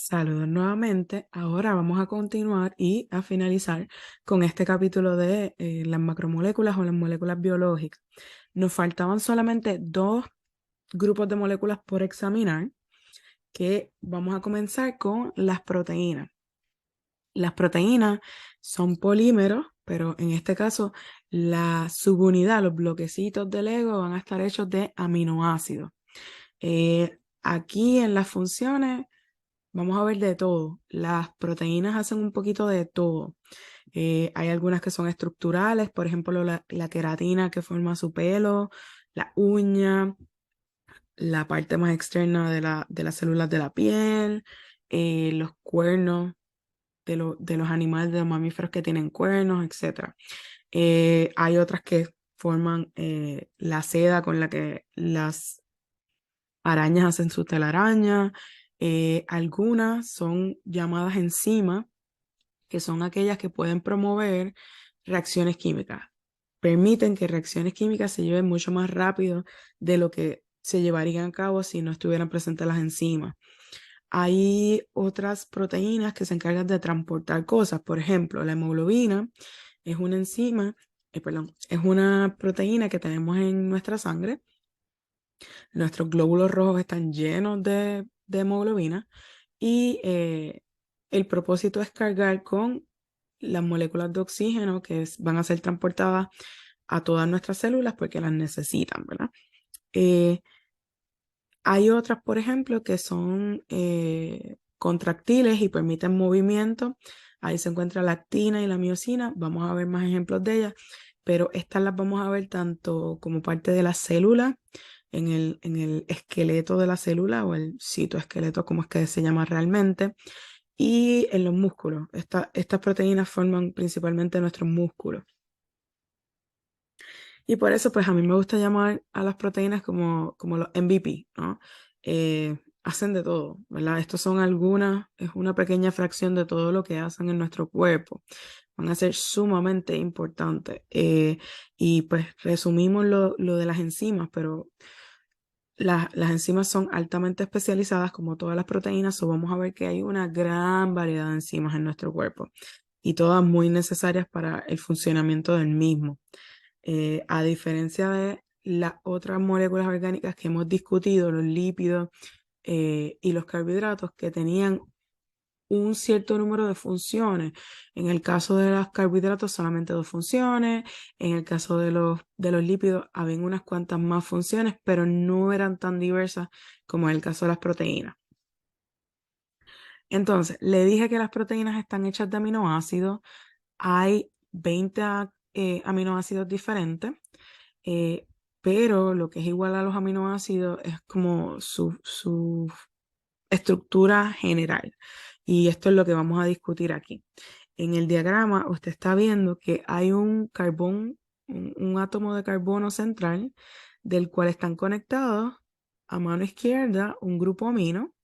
Saludos nuevamente. Ahora vamos a continuar y a finalizar con este capítulo de las macromoléculas o las moléculas biológicas. Nos faltaban solamente dos grupos de moléculas por examinar, que vamos a comenzar con las proteínas. Las proteínas son polímeros, pero en este caso la subunidad, los bloquecitos del Lego van a estar hechos de aminoácidos. Aquí en las funciones vamos a ver de todo. Las proteínas hacen un poquito de todo. Hay algunas que son estructurales, por ejemplo, la queratina que forma su pelo, la uña, la parte más externa de las células de la piel, los cuernos de los animales, de los mamíferos que tienen cuernos, etc. Hay otras que forman la seda con la que las arañas hacen su telaraña. Algunas son llamadas enzimas, que son aquellas que pueden promover reacciones químicas. Permiten que reacciones químicas se lleven mucho más rápido de lo que se llevarían a cabo si no estuvieran presentes las enzimas. Hay otras proteínas que se encargan de transportar cosas. Por ejemplo, la hemoglobina es una enzima, es una proteína que tenemos en nuestra sangre. Nuestros glóbulos rojos están llenos de hemoglobina y el propósito es cargar con las moléculas de oxígeno van a ser transportadas a todas nuestras células porque las necesitan, ¿verdad? Eh, Hay otras, por ejemplo, que son contractiles y permiten movimiento. Ahí se encuentra la actina y la miosina. Vamos a ver más ejemplos de ellas, pero estas las vamos a ver tanto como parte de la célula, en el esqueleto de la célula o el citoesqueleto, como es que se llama realmente, y en los músculos. Estas proteínas forman principalmente nuestros músculos. Y por eso, pues a mí me gusta llamar a las proteínas como los MVP, ¿no? Hacen de todo, ¿verdad? Estos son algunas, es una pequeña fracción de todo lo que hacen en nuestro cuerpo. Van a ser sumamente importantes. Y pues resumimos lo de las enzimas, pero las enzimas son altamente especializadas como todas las proteínas, o vamos a ver que hay una gran variedad de enzimas en nuestro cuerpo y todas muy necesarias para el funcionamiento del mismo. A diferencia de las otras moléculas orgánicas que hemos discutido, los lípidos y los carbohidratos, que tenían un cierto número de funciones. En el caso de los carbohidratos, solamente dos funciones. En el caso de los lípidos, habían unas cuantas más funciones, pero no eran tan diversas como en el caso de las proteínas. Entonces, le dije que las proteínas están hechas de aminoácidos. Hay 20 aminoácidos diferentes. Eh, pero lo que es igual a los aminoácidos es como su estructura general. Y esto es lo que vamos a discutir aquí. En el diagrama usted está viendo que hay un carbón, un átomo de carbono central, del cual están conectados a mano izquierda un grupo amino.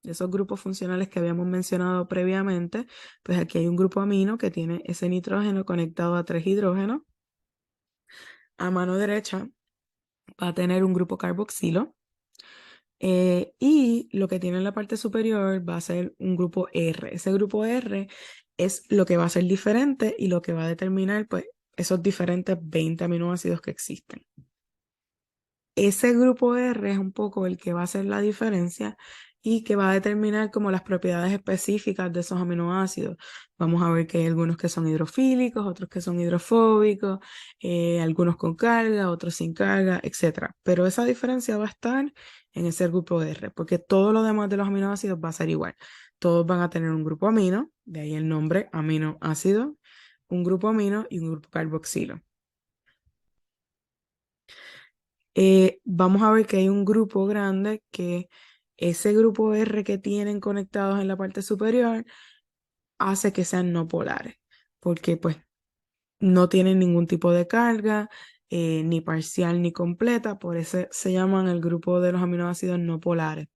De esos grupos funcionales que habíamos mencionado previamente, pues aquí hay un grupo amino que tiene ese nitrógeno conectado a 3 hidrógenos. A mano derecha va a tener un grupo carboxilo. Y lo que tiene en la parte superior va a ser un grupo R. Ese grupo R es lo que va a ser diferente y lo que va a determinar, pues, esos diferentes 20 aminoácidos que existen. Ese grupo R es un poco el que va a hacer la diferencia y que va a determinar como las propiedades específicas de esos aminoácidos. Vamos a ver que hay algunos que son hidrofílicos, otros que son hidrofóbicos, algunos con carga, otros sin carga, etc. Pero esa diferencia va a estar en ese grupo R, porque todo lo demás de los aminoácidos va a ser igual. Todos van a tener un grupo amino, de ahí el nombre aminoácido, un grupo amino y un grupo carboxilo. Vamos a ver que hay un grupo grande que ese grupo R que tienen conectados en la parte superior hace que sean no polares, porque pues no tienen ningún tipo de carga, ni parcial ni completa, por eso se llaman el grupo de los aminoácidos no polares.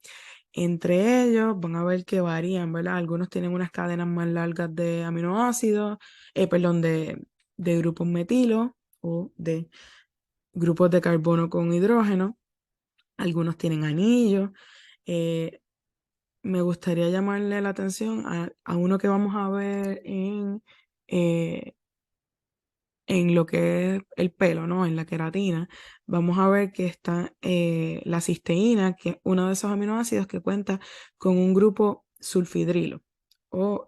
Entre ellos van a ver que varían, ¿verdad? Algunos tienen unas cadenas más largas de aminoácidos, perdón, de grupos metilo o de grupos de carbono con hidrógeno. Algunos tienen anillos. eh, me gustaría llamarle la atención a uno que vamos a ver eh, en lo que es el pelo, ¿no? En la queratina. Vamos a ver que está la cisteína, que es uno de esos aminoácidos que cuenta con un grupo sulfidrilo.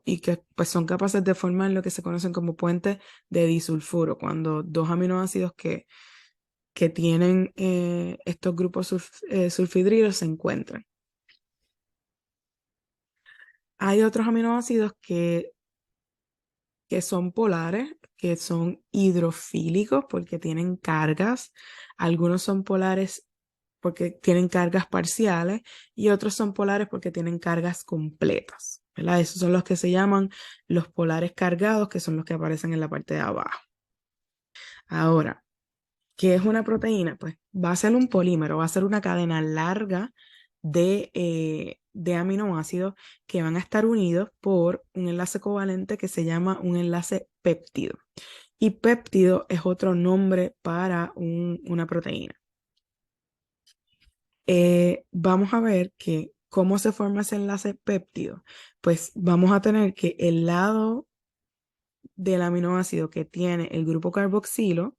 Y que pues son capaces de formar lo que se conocen como puentes de disulfuro, cuando dos aminoácidos que tienen estos grupos sulfidrilos se encuentran. Hay otros aminoácidos que son polares, que son hidrofílicos porque tienen cargas. Algunos son polares porque tienen cargas parciales y otros son polares porque tienen cargas completas, ¿verdad? Esos son los que se llaman los polares cargados, que son los que aparecen en la parte de abajo. Ahora, ¿qué es una proteína? Pues va a ser un polímero, va a ser una cadena larga de aminoácidos que van a estar unidos por un enlace covalente que se llama un enlace péptido. Y péptido es otro nombre para una proteína. Vamos a ver que cómo se forma ese enlace péptido. Pues vamos a tener que el lado del aminoácido que tiene el grupo carboxilo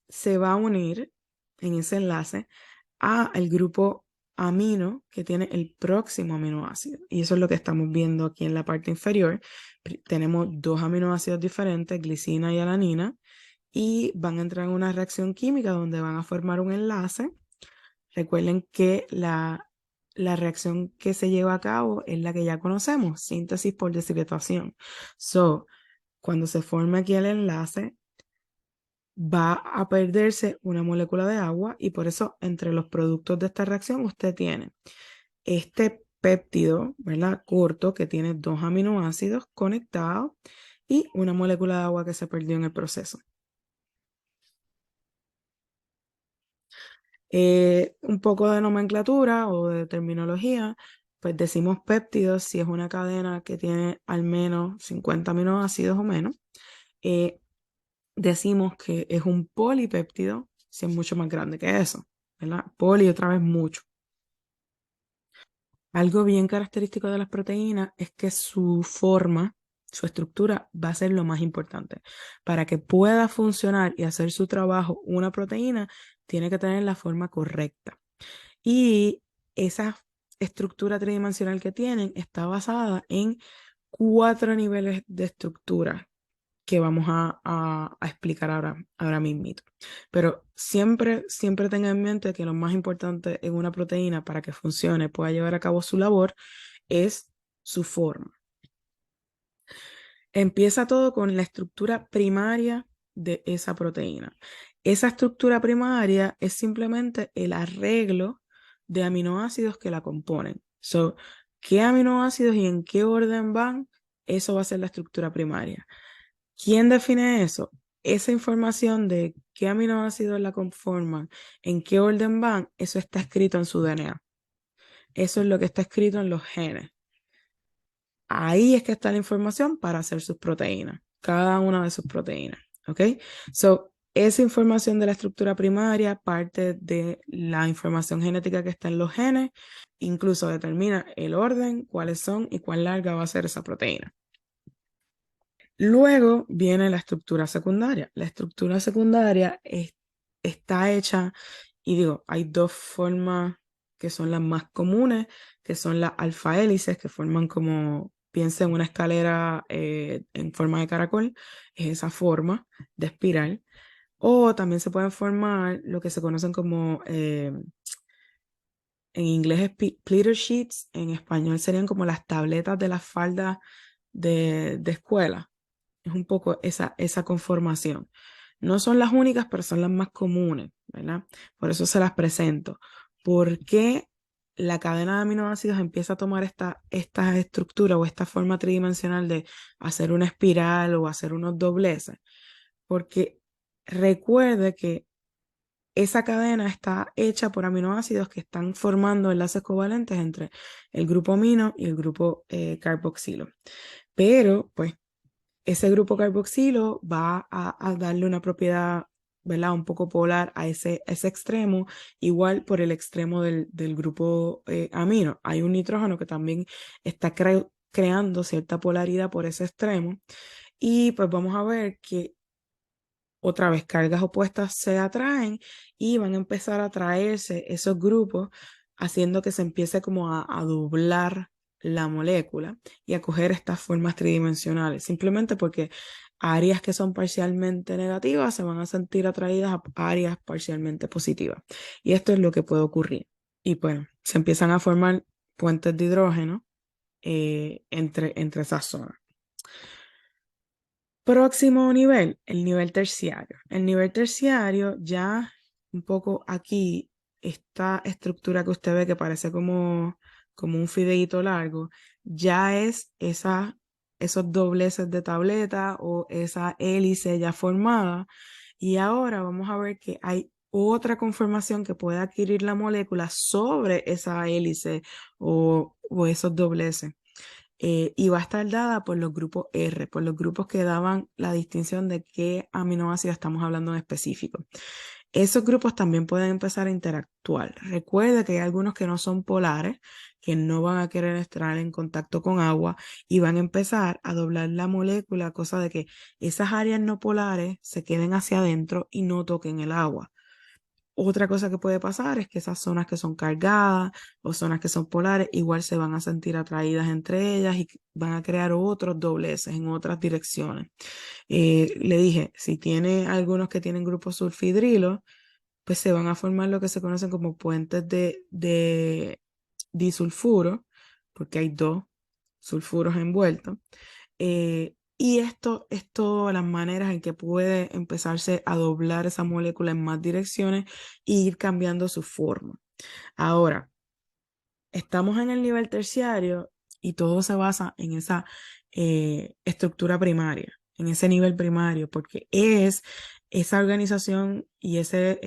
se va a unir en ese enlace al grupo amino que tiene el próximo aminoácido. Y eso es lo que estamos viendo aquí en la parte inferior. Tenemos dos aminoácidos diferentes, glicina y alanina, y van a entrar en una reacción química donde van a formar un enlace. Recuerden que la reacción que se lleva a cabo es la que ya conocemos, síntesis por deshidratación. Cuando se forma aquí el enlace, va a perderse una molécula de agua y por eso entre los productos de esta reacción usted tiene este péptido, ¿verdad? Corto que tiene dos aminoácidos conectados y una molécula de agua que se perdió en el proceso. Un poco de nomenclatura o de terminología, pues decimos péptidos si es una cadena que tiene al menos 50 aminoácidos o menos. Eh, Decimos que es un polipéptido si es mucho más grande que eso, ¿verdad? Poli otra vez mucho. Algo bien característico de las proteínas es que su forma, su estructura va a ser lo más importante. Para que pueda funcionar y hacer su trabajo, una proteína tiene que tener la forma correcta. Y esa estructura tridimensional que tienen está basada en 4 niveles de estructura que vamos a explicar ahora mismo. Pero siempre tengan en mente que lo más importante en una proteína para que funcione, pueda llevar a cabo su labor, es su forma. Empieza todo con la estructura primaria de esa proteína. Esa estructura primaria es simplemente el arreglo de aminoácidos que la componen. ¿Qué aminoácidos y en qué orden van? Eso va a ser la estructura primaria. ¿Quién define eso? Esa información de qué aminoácidos la conforman, en qué orden van, eso está escrito en su DNA. Eso es lo que está escrito en los genes. Ahí es que está la información para hacer sus proteínas, cada una de sus proteínas. ¿Ok? Esa información de la estructura primaria parte de la información genética que está en los genes, incluso determina el orden, cuáles son y cuán larga va a ser esa proteína. Luego viene la estructura secundaria. La estructura secundaria está hecha, y digo, hay dos formas que son las más comunes, que son las alfa hélices, que forman como, piensa en una escalera en forma de caracol, es esa forma de espiral. O también se pueden formar lo que se conocen como, en inglés es pleater sheets, en español serían como las tabletas de las faldas de escuela. Es un poco esa conformación. No son las únicas, pero son las más comunes, ¿verdad? Por eso se las presento. ¿Por qué la cadena de aminoácidos empieza a tomar esta estructura o esta forma tridimensional de hacer una espiral o hacer unos dobleces? Porque recuerde que esa cadena está hecha por aminoácidos que están formando enlaces covalentes entre el grupo amino y el grupo carboxilo. Pero, pues, ese grupo carboxilo va a darle una propiedad ¿verdad? Un poco polar a ese extremo, igual por el extremo del grupo amino. Hay un nitrógeno que también está creando cierta polaridad por ese extremo. Y pues vamos a ver que otra vez cargas opuestas se atraen y van a empezar a atraerse esos grupos, haciendo que se empiece como a doblar la molécula y a coger estas formas tridimensionales, simplemente porque áreas que son parcialmente negativas se van a sentir atraídas a áreas parcialmente positivas. Y esto es lo que puede ocurrir. Y bueno, se empiezan a formar puentes de hidrógeno entre esas zonas. Próximo nivel, el nivel terciario. El nivel terciario ya un poco aquí, esta estructura que usted ve que parece como un fideíto largo, ya es esos dobleces de tableta o esa hélice ya formada. Y ahora vamos a ver que hay otra conformación que puede adquirir la molécula sobre esa hélice o esos dobleces. Y va a estar dada por los grupos R, por los grupos que daban la distinción de qué aminoácido estamos hablando en específico. Esos grupos también pueden empezar a interactuar. Recuerde que hay algunos que no son polares, que no van a querer estar en contacto con agua y van a empezar a doblar la molécula, cosa de que esas áreas no polares se queden hacia adentro y no toquen el agua. Otra cosa que puede pasar es que esas zonas que son cargadas o zonas que son polares igual se van a sentir atraídas entre ellas y van a crear otros dobleces en otras direcciones. Le dije, si tiene algunos que tienen grupos sulfidrilos, pues se van a formar lo que se conocen como puentes de disulfuro, porque hay dos sulfuros envueltos. Y esto es todas las maneras en que puede empezarse a doblar esa molécula en más direcciones e ir cambiando su forma. Ahora, estamos en el nivel terciario y todo se basa en esa estructura primaria, en ese nivel primario, porque es esa organización y ese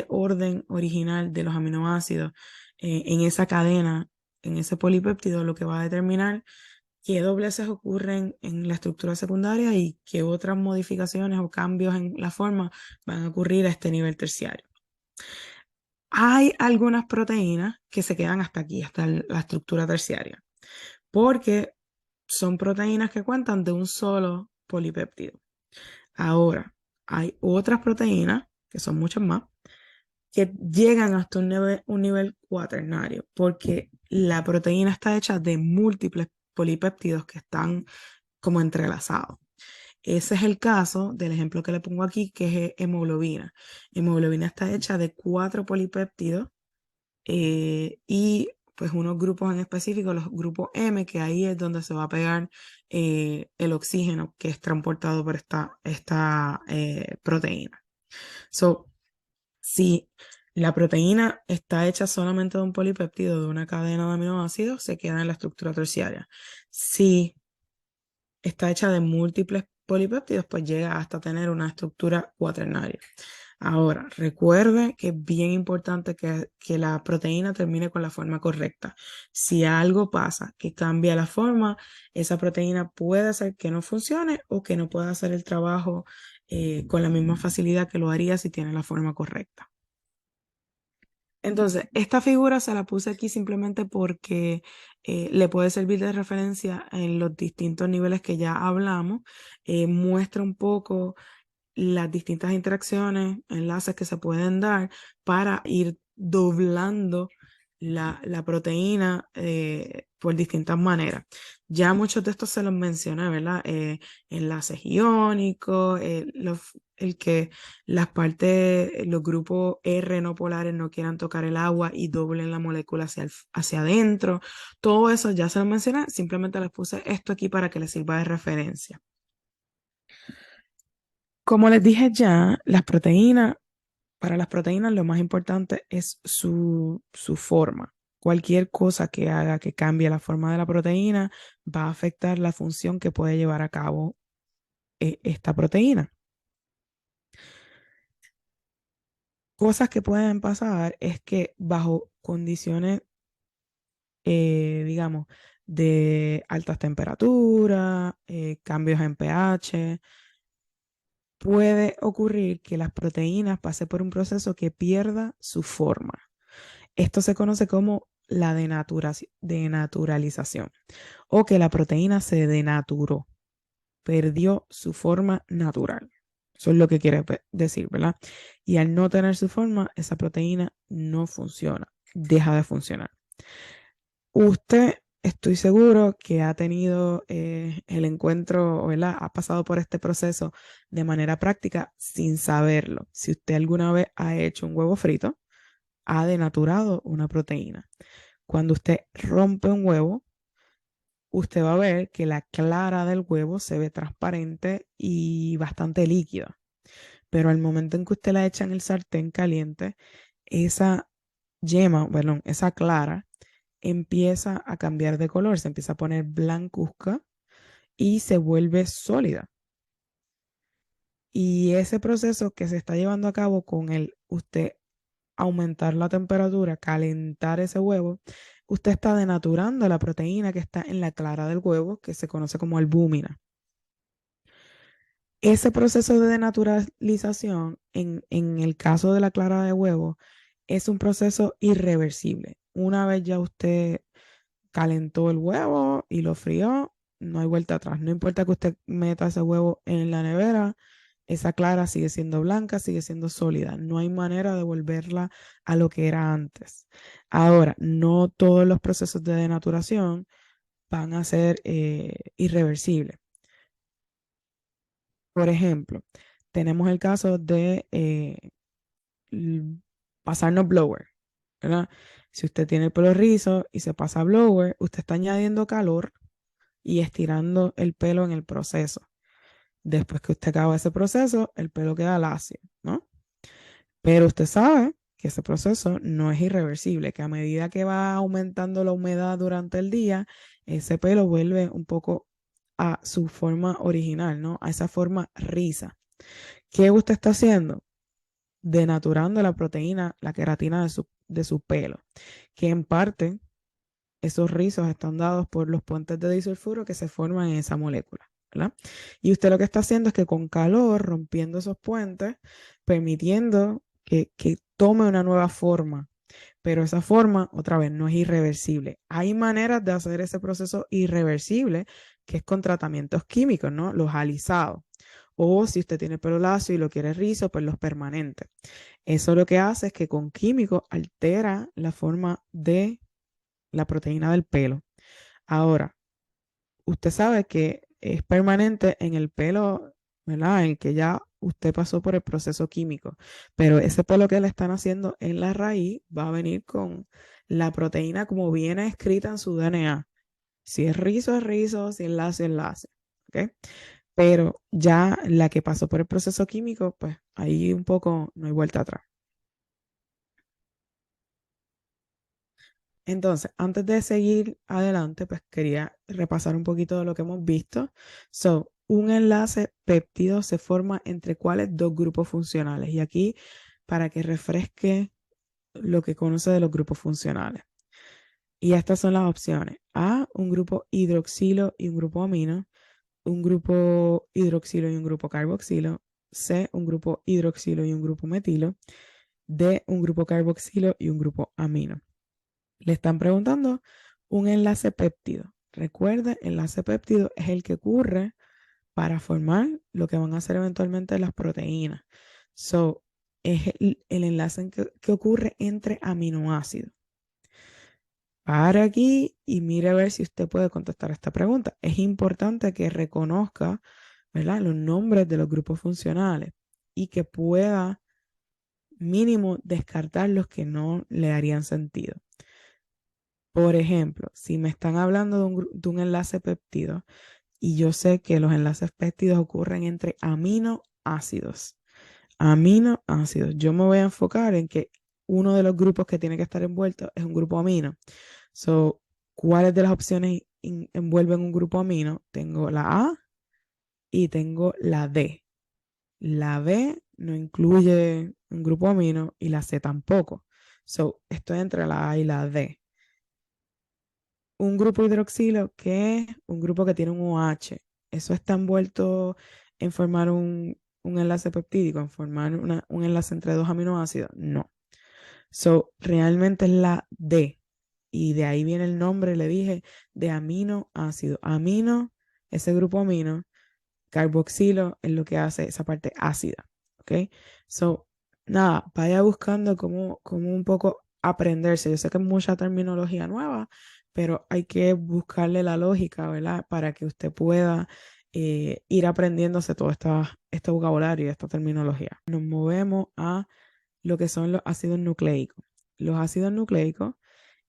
orden original de los aminoácidos en esa cadena, en ese polipéptido, lo que va a determinar qué dobleces ocurren en la estructura secundaria y qué otras modificaciones o cambios en la forma van a ocurrir a este nivel terciario. Hay algunas proteínas que se quedan hasta aquí, hasta la estructura terciaria, porque son proteínas que cuentan de un solo polipéptido. Ahora, hay otras proteínas, que son muchas más, que llegan hasta un nivel cuaternario, porque la proteína está hecha de múltiples polipéptidos que están como entrelazados. Ese es el caso del ejemplo que le pongo aquí, que es hemoglobina. Hemoglobina está hecha de 4 polipéptidos y pues unos grupos en específico, los grupos M, que ahí es donde se va a pegar el oxígeno que es transportado por esta proteína. So, si la proteína está hecha solamente de un polipéptido de una cadena de aminoácidos, se queda en la estructura terciaria. Si está hecha de múltiples polipéptidos, pues llega hasta tener una estructura cuaternaria. Ahora, recuerde que es bien importante que la proteína termine con la forma correcta. Si algo pasa que cambia la forma, esa proteína puede hacer que no funcione o que no pueda hacer el trabajo con la misma facilidad que lo haría si tiene la forma correcta. Entonces, esta figura se la puse aquí simplemente porque le puede servir de referencia en los distintos niveles que ya hablamos. Muestra un poco las distintas interacciones, enlaces que se pueden dar para ir doblando la proteína por distintas maneras. Ya muchos de estos se los mencioné, ¿verdad? Enlaces iónicos, el que las partes, los grupos R no polares no quieran tocar el agua y doblen la molécula hacia adentro. Todo eso ya se lo mencioné, simplemente les puse esto aquí para que les sirva de referencia. Como les dije ya, para las proteínas lo más importante es su forma. Cualquier cosa que haga que cambie la forma de la proteína va a afectar la función que puede llevar a cabo esta proteína. Cosas que pueden pasar es que bajo condiciones, digamos, de altas temperaturas, cambios en pH, puede ocurrir que las proteínas pasen por un proceso que pierda su forma. Esto se conoce como la denaturalización o que la proteína se denaturó, perdió su forma natural. Eso es lo que quiere decir, ¿verdad? Y al no tener su forma, esa proteína no funciona, deja de funcionar. Usted, estoy seguro que ha tenido el encuentro, ¿verdad? Ha pasado por este proceso de manera práctica sin saberlo. Si usted alguna vez ha hecho un huevo frito, ha denaturado una proteína. Cuando usted rompe un huevo, usted va a ver que la clara del huevo se ve transparente y bastante líquida. Pero al momento en que usted la echa en el sartén caliente, esa yema, bueno, esa clara empieza a cambiar de color, se empieza a poner blancuzca y se vuelve sólida. Y ese proceso que se está llevando a cabo con el usted aumentar la temperatura, calentar ese huevo, usted está denaturando la proteína que está en la clara del huevo, que se conoce como albúmina. Ese proceso de denaturalización, en el caso de la clara de huevo, es un proceso irreversible. Una vez ya usted calentó el huevo y lo frió, no hay vuelta atrás. No importa que usted meta ese huevo en la nevera, esa clara sigue siendo blanca, sigue siendo sólida. No hay manera de volverla a lo que era antes. Ahora, no todos los procesos de denaturación van a ser irreversibles. Por ejemplo, tenemos el caso de pasarnos blower, ¿verdad? Si usted tiene el pelo rizo y se pasa blower, usted está añadiendo calor y estirando el pelo en el proceso. Después que usted acaba ese proceso, el pelo queda lacio, ¿no? Pero usted sabe que ese proceso no es irreversible, que a medida que va aumentando la humedad durante el día, ese pelo vuelve un poco a su forma original, ¿no? A esa forma risa. ¿Qué usted está haciendo? Denaturando la proteína, la queratina de su pelo, que en parte esos rizos están dados por los puentes de disulfuro que se forman en esa molécula, ¿verdad? Y usted lo que está haciendo es que con calor, rompiendo esos puentes, permitiendo que tome una nueva forma, pero esa forma, otra vez, no es irreversible. Hay maneras de hacer ese proceso irreversible, que es con tratamientos químicos, ¿no? Los alisados. O si usted tiene pelo lacio y lo quiere rizo, pues los permanentes. Eso lo que hace es que con químicos altera la forma de la proteína del pelo. Ahora, usted sabe que es permanente en el pelo, ¿verdad? En el que ya usted pasó por el proceso químico, pero ese pelo que le están haciendo en la raíz va a venir con la proteína como viene escrita en su DNA. Si es rizo, si es lacio, es lacio. ¿Ok? Pero ya la que pasó por el proceso químico, pues ahí un poco no hay vuelta atrás. Entonces, antes de seguir adelante, pues quería repasar un poquito de lo que hemos visto. Un enlace péptido se forma entre cuáles dos grupos funcionales. Y aquí, para que refresque lo que conoce de los grupos funcionales. Y estas son las opciones. A, un grupo hidroxilo y un grupo amino. Un grupo hidroxilo y un grupo carboxilo. C, un grupo hidroxilo y un grupo metilo. D, un grupo carboxilo y un grupo amino. Le están preguntando un enlace péptido. Recuerde, enlace péptido es el que ocurre para formar lo que van a ser eventualmente las proteínas. Es el enlace que ocurre entre aminoácidos. Para aquí y mire a ver si usted puede contestar esta pregunta. Es importante que reconozca, ¿verdad?, los nombres de los grupos funcionales y que pueda mínimo descartar los que no le harían sentido. Por ejemplo, si me están hablando de un enlace péptido y yo sé que los enlaces péptidos ocurren entre aminoácidos. Aminoácidos. Yo me voy a enfocar en que uno de los grupos que tiene que estar envuelto es un grupo amino. ¿Cuáles de las opciones envuelven un grupo amino? Tengo la A y tengo la D. La B no incluye un grupo amino y la C tampoco. Estoy entre la A y la D. Un grupo hidroxilo, que es un grupo que tiene un OH. Eso está envuelto en formar un enlace peptídico, en formar un enlace entre dos aminoácidos. No. So, realmente es la D. Y de ahí viene el nombre, le dije, de aminoácido. Amino, ese grupo amino, carboxilo es lo que hace esa parte ácida. ¿Ok? So, nada, vaya buscando cómo un poco aprenderse. Yo sé que es mucha terminología nueva, pero hay que buscarle la lógica, ¿verdad? Para que usted pueda ir aprendiéndose todo este vocabulario y esta terminología. Nos movemos a lo que son los ácidos nucleicos. Los ácidos nucleicos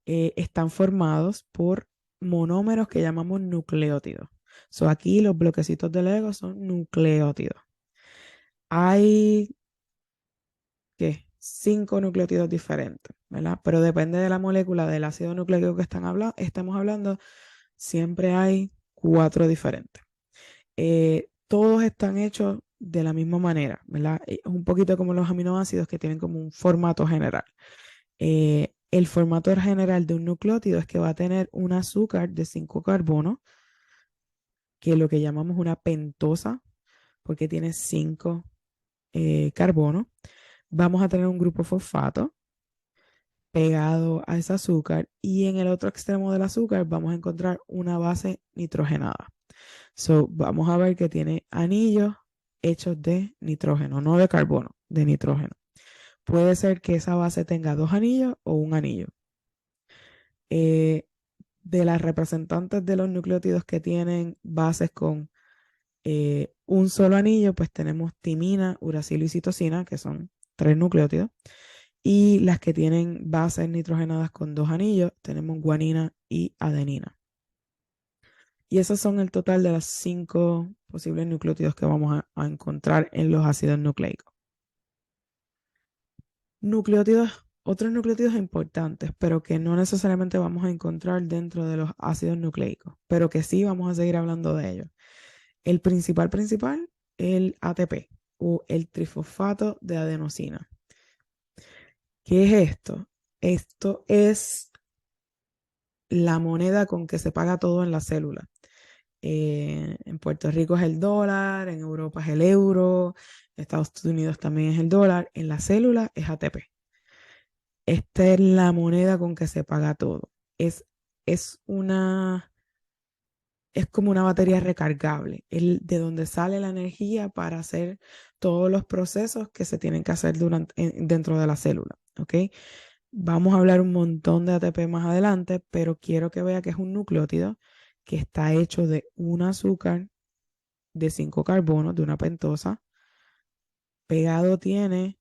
están formados por monómeros que llamamos nucleótidos. So, aquí los bloquecitos de Lego son nucleótidos. Hay, ¿qué? 5 nucleótidos diferentes, ¿verdad? Pero depende de la molécula del ácido nucleico que estamos hablando, siempre hay 4 diferentes. Todos están hechos de la misma manera, ¿verdad? Es un poquito como los aminoácidos que tienen como un formato general. El formato general de un nucleótido es que va a tener un azúcar de 5 carbonos, que es lo que llamamos una pentosa, porque tiene 5 carbonos. Vamos a tener un grupo fosfato pegado a ese azúcar y en el otro extremo del azúcar vamos a encontrar una base nitrogenada. So, vamos a ver que tiene anillos hechos de nitrógeno, no de carbono, de nitrógeno. Puede ser que esa base tenga 2 anillos o un anillo. De las representantes de los nucleótidos que tienen bases con un solo anillo, pues tenemos timina, uracilo y citosina, que son 3 nucleótidos. Y las que tienen bases nitrogenadas con 2 anillos, tenemos guanina y adenina. Y esos son el total de los 5 posibles nucleótidos que vamos a encontrar en los ácidos nucleicos. Otros nucleótidos importantes, pero que no necesariamente vamos a encontrar dentro de los ácidos nucleicos, pero que sí vamos a seguir hablando de ellos. El principal, el ATP o el trifosfato de adenosina. ¿Qué es esto? Esto es la moneda con que se paga todo en la célula. En Puerto Rico es el dólar, en Europa es el euro, en Estados Unidos también es el dólar, en la célula es ATP. Esta es la moneda con que se paga todo. Es, es una, es como una batería recargable, de donde sale la energía para hacer todos los procesos que se tienen que hacer dentro de la célula. ¿Ok? Vamos a hablar un montón de ATP más adelante, pero quiero que vea que es un nucleótido que está hecho de un azúcar de 5 carbonos, de una pentosa. Pegado tiene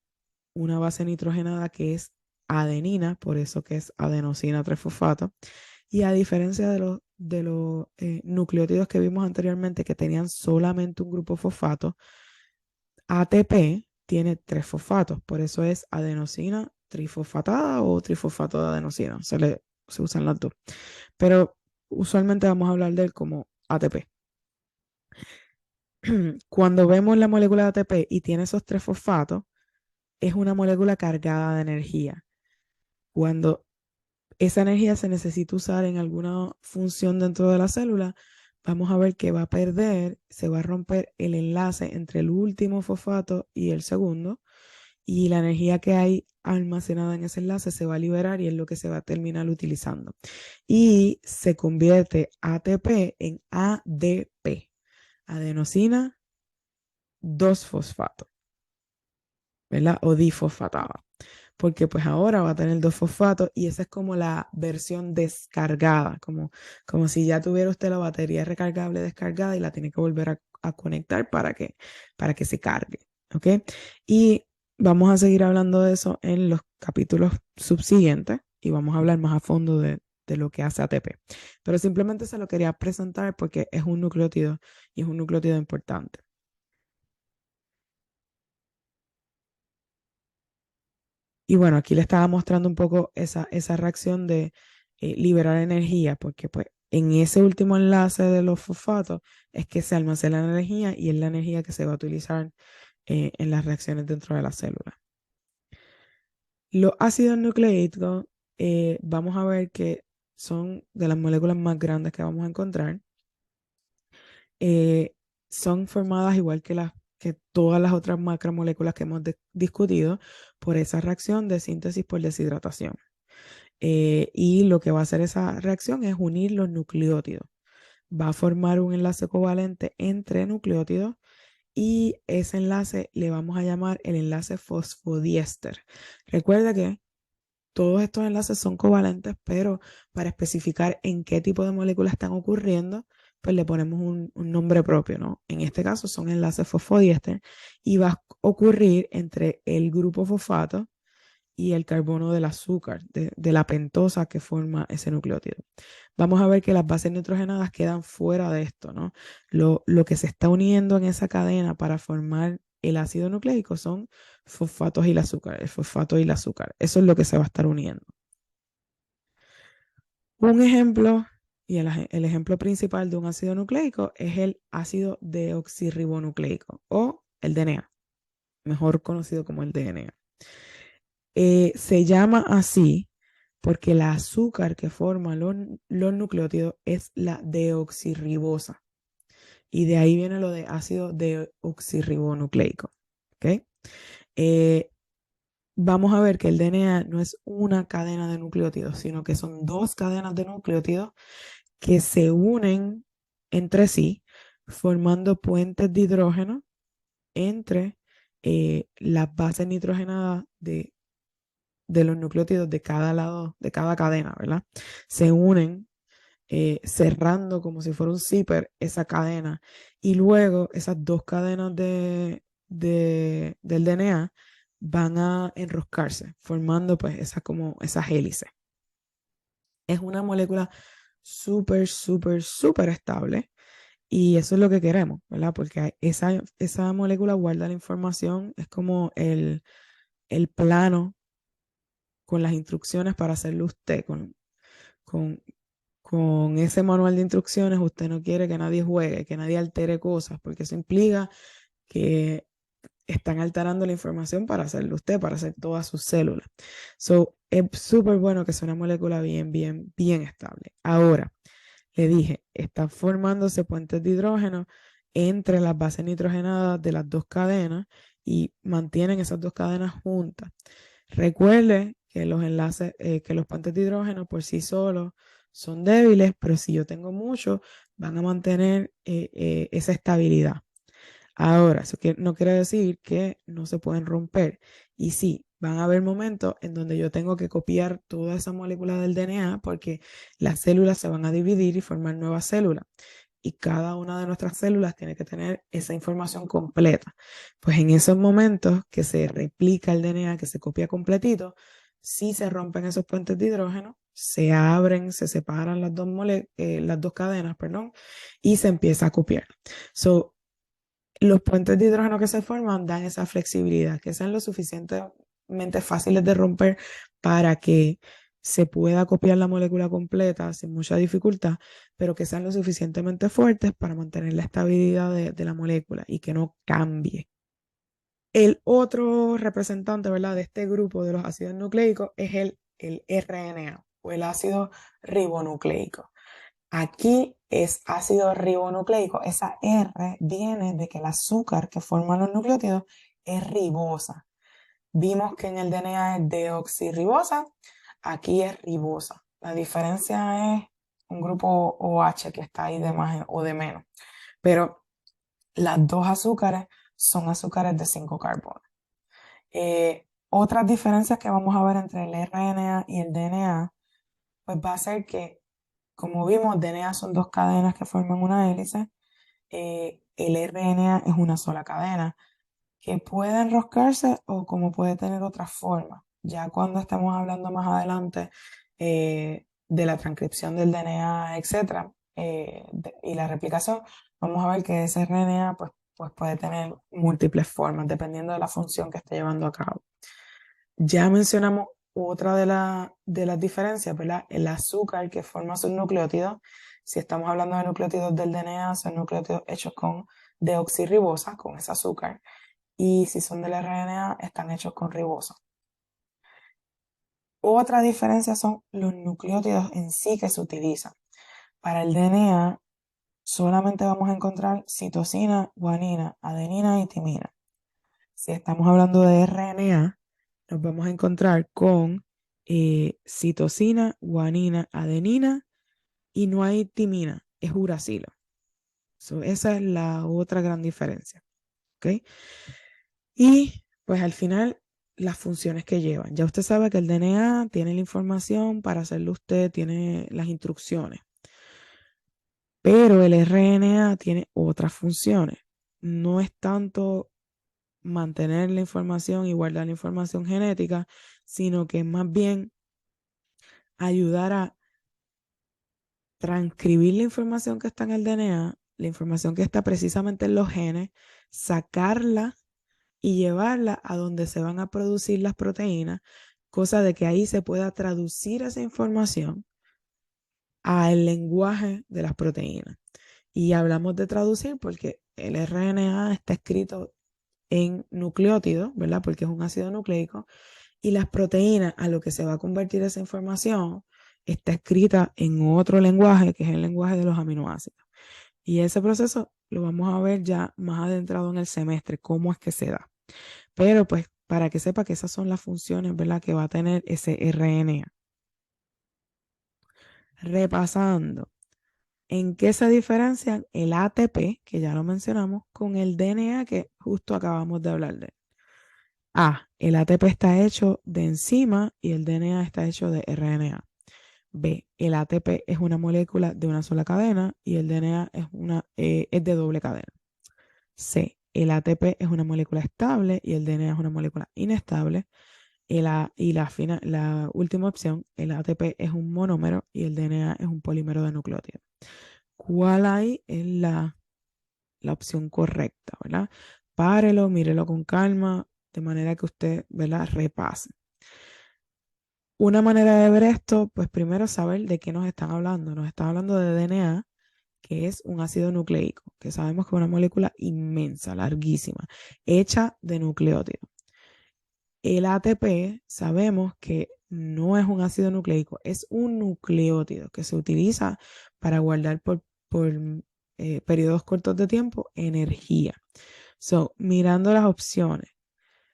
una base nitrogenada que es adenina, por eso que es adenosina trifosfato. Y a diferencia de los nucleótidos que vimos anteriormente que tenían solamente un grupo fosfato, ATP tiene 3 fosfatos, por eso es adenosina trifosfatada o trifosfato de adenosina, se usan las dos. Pero usualmente vamos a hablar de él como ATP. Cuando vemos la molécula de ATP y tiene esos 3 fosfatos, es una molécula cargada de energía. Cuando esa energía se necesita usar en alguna función dentro de la célula, vamos a ver que va a perder, se va a romper el enlace entre el último fosfato y el segundo, y la energía que hay almacenada en ese enlace se va a liberar y es lo que se va a terminar utilizando. Y se convierte ATP en ADP, adenosina 2-fosfato, ¿verdad? O difosfatada. Porque pues ahora va a tener 2 fosfatos y esa es como la versión descargada, como si ya tuviera usted la batería recargable descargada y la tiene que volver a conectar para que se cargue, ¿ok? Y vamos a seguir hablando de eso en los capítulos subsiguientes y vamos a hablar más a fondo de lo que hace ATP. Pero simplemente se lo quería presentar porque es un nucleótido y es un nucleótido importante. Y bueno, aquí le estaba mostrando un poco esa reacción de liberar energía, porque pues en ese último enlace de los fosfatos es que se almacena la energía y es la energía que se va a utilizar en las reacciones dentro de la célula. Los ácidos nucleicos, vamos a ver que son de las moléculas más grandes que vamos a encontrar. Eh, son formadas igual que las que todas las otras macromoléculas que hemos discutido por esa reacción de síntesis por deshidratación. Y lo que va a hacer esa reacción es unir los nucleótidos. Va a formar un enlace covalente entre nucleótidos y ese enlace le vamos a llamar el enlace fosfodiéster. Recuerda que todos estos enlaces son covalentes, pero para especificar en qué tipo de moléculas están ocurriendo, pues le ponemos un nombre propio, ¿no? En este caso son enlaces fosfodiéster y va a ocurrir entre el grupo fosfato y el carbono del azúcar, de la pentosa que forma ese nucleótido. Vamos a ver que las bases nitrogenadas quedan fuera de esto, ¿no? Lo que se está uniendo en esa cadena para formar el ácido nucleico son fosfatos y el azúcar, el fosfato y el azúcar. Eso es lo que se va a estar uniendo. Un ejemplo, y el ejemplo principal de un ácido nucleico es el ácido deoxirribonucleico o el DNA, mejor conocido como el DNA. Se llama así porque el azúcar que forma los nucleótidos es la deoxirribosa. Y de ahí viene lo de ácido deoxirribonucleico. ¿Ok? Vamos a ver que el DNA no es una cadena de nucleótidos, sino que son dos cadenas de nucleótidos que se unen entre sí, formando puentes de hidrógeno entre las bases nitrogenadas de los nucleótidos de cada lado, de cada cadena, ¿verdad? Se unen cerrando como si fuera un zipper esa cadena y luego esas dos cadenas del DNA van a enroscarse, formando pues esas hélices. Es una molécula súper, súper, súper estable y eso es lo que queremos, ¿verdad? Porque esa molécula guarda la información, es como el plano con las instrucciones para hacerlo usted, con, con ese manual de instrucciones usted no quiere que nadie juegue, que nadie altere cosas, porque eso implica que están alterando la información para hacerlo usted, para hacer todas sus células. So, es súper bueno que sea una molécula bien, bien, bien estable. Ahora, le dije, están formándose puentes de hidrógeno entre las bases nitrogenadas de las dos cadenas y mantienen esas dos cadenas juntas. Recuerde que los enlaces, que los puentes de hidrógeno por sí solos son débiles, pero si yo tengo muchos, van a mantener esa estabilidad. Ahora, eso no quiere decir que no se pueden romper. Y sí, van a haber momentos en donde yo tengo que copiar toda esa molécula del DNA porque las células se van a dividir y formar nuevas células. Y cada una de nuestras células tiene que tener esa información completa. Pues en esos momentos que se replica el DNA, que se copia completito, sí se rompen esos puentes de hidrógeno, se abren, se separan las dos cadenas, perdón, y se empieza a copiar. So, los puentes de hidrógeno que se forman dan esa flexibilidad, que sean lo suficientemente fáciles de romper para que se pueda copiar la molécula completa sin mucha dificultad, pero que sean lo suficientemente fuertes para mantener la estabilidad de la molécula y que no cambie. El otro representante, ¿verdad?, de este grupo de los ácidos nucleicos es el RNA o el ácido ribonucleico. Aquí es ácido ribonucleico. Esa R viene de que el azúcar que forman los nucleótidos es ribosa. Vimos que en el DNA es deoxirribosa, aquí es ribosa. La diferencia es un grupo OH que está ahí de más o de menos. Pero las dos azúcares son azúcares de 5 carbonos. Otras diferencias que vamos a ver entre el RNA y el DNA, pues va a ser que, como vimos, DNA son dos cadenas que forman una hélice. El RNA es una sola cadena que puede enroscarse o como puede tener otra forma. Ya cuando estemos hablando más adelante de la transcripción del DNA, etcétera, y la replicación, vamos a ver que ese RNA pues puede tener múltiples formas dependiendo de la función que esté llevando a cabo. Ya mencionamos otra de las diferencias, ¿verdad? El azúcar que forma sus nucleótidos. Si estamos hablando de nucleótidos del DNA, son nucleótidos hechos con deoxirribosa, con ese azúcar. Y si son del RNA, están hechos con ribosa. Otra diferencia son los nucleótidos en sí que se utilizan. Para el DNA, solamente vamos a encontrar citosina, guanina, adenina y timina. Si estamos hablando de RNA, nos vamos a encontrar con citosina, guanina, adenina y no hay timina, es uracilo. Esa es la otra gran diferencia. ¿Ok? Y pues al final las funciones que llevan. Ya usted sabe que el DNA tiene la información para hacerlo usted, tiene las instrucciones, pero el RNA tiene otras funciones. No es tanto mantener la información y guardar la información genética, sino que más bien ayudar a transcribir la información que está en el DNA, la información que está precisamente en los genes, sacarla y llevarla a donde se van a producir las proteínas, cosa de que ahí se pueda traducir esa información al lenguaje de las proteínas. Y hablamos de traducir porque el RNA está escrito en nucleótidos, ¿verdad? Porque es un ácido nucleico. Y las proteínas, a lo que se va a convertir esa información, está escrita en otro lenguaje, que es el lenguaje de los aminoácidos. Y ese proceso lo vamos a ver ya más adentrado en el semestre, cómo es que se da. Pero pues para que sepa que esas son las funciones, ¿verdad? Que va a tener ese RNA. Repasando, ¿en qué se diferencian el ATP, que ya lo mencionamos, con el DNA que justo acabamos de hablar de él? A, el ATP está hecho de enzima y el DNA está hecho de RNA. B, el ATP es una molécula de una sola cadena y el DNA es de doble cadena. C, el ATP es una molécula estable y el DNA es una molécula inestable. La última opción, el ATP es un monómero y el DNA es un polímero de nucleótido. ¿Cuál ahí es la opción correcta, ¿verdad? Párelo, mírelo con calma, de manera que usted, ¿verdad? Repase. Una manera de ver esto, pues primero saber de qué nos están hablando. Nos están hablando de DNA, que es un ácido nucleico, que sabemos que es una molécula inmensa, larguísima, hecha de nucleótidos. El ATP sabemos que no es un ácido nucleico, es un nucleótido que se utiliza para guardar por periodos cortos de tiempo energía. Mirando las opciones,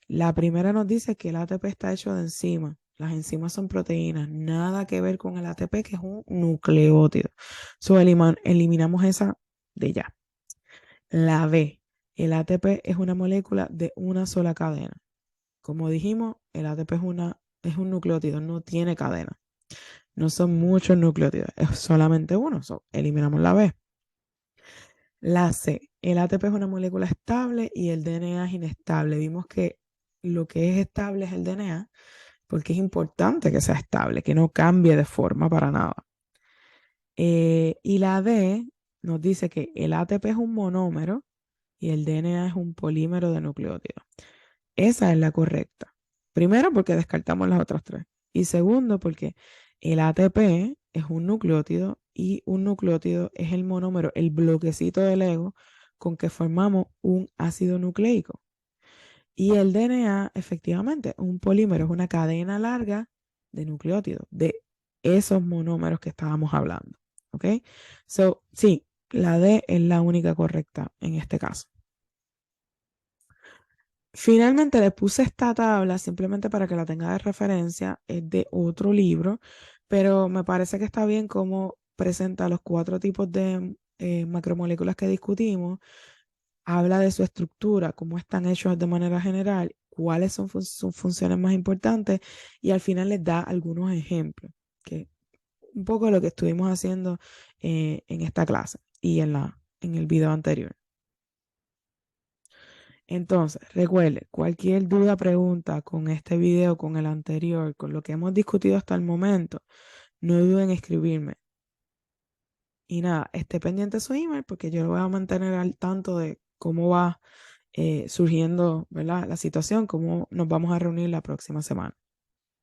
la primera nos dice que el ATP está hecho de enzimas. Las enzimas son proteínas, nada que ver con el ATP, que es un nucleótido. Eliminamos esa de ya. La B, el ATP es una molécula de una sola cadena. Como dijimos, el ATP es un nucleótido, no tiene cadena. No son muchos nucleótidos, es solamente uno. Eliminamos la B. La C, el ATP es una molécula estable y el DNA es inestable. Vimos que lo que es estable es el DNA, porque es importante que sea estable, que no cambie de forma para nada. Y la D nos dice que el ATP es un monómero y el DNA es un polímero de nucleótidos. Esa es la correcta. Primero, porque descartamos las otras tres. Y segundo, porque el ATP es un nucleótido y un nucleótido es el monómero, el bloquecito del Lego con que formamos un ácido nucleico. Y el DNA, efectivamente, un polímero es una cadena larga de nucleótidos, de esos monómeros que estábamos hablando. ¿Ok? Sí, la D es la única correcta en este caso. Finalmente le puse esta tabla simplemente para que la tenga de referencia, es de otro libro, pero me parece que está bien cómo presenta los 4 tipos de macromoléculas que discutimos, habla de su estructura, cómo están hechos de manera general, cuáles son sus funciones más importantes y al final les da algunos ejemplos, que un poco lo que estuvimos haciendo en esta clase y en el video anterior. Entonces, recuerde, cualquier duda, pregunta con este video, con el anterior, con lo que hemos discutido hasta el momento, no duden en escribirme. Y nada, esté pendiente de su email porque yo lo voy a mantener al tanto de cómo va surgiendo, ¿verdad? La situación, cómo nos vamos a reunir la próxima semana.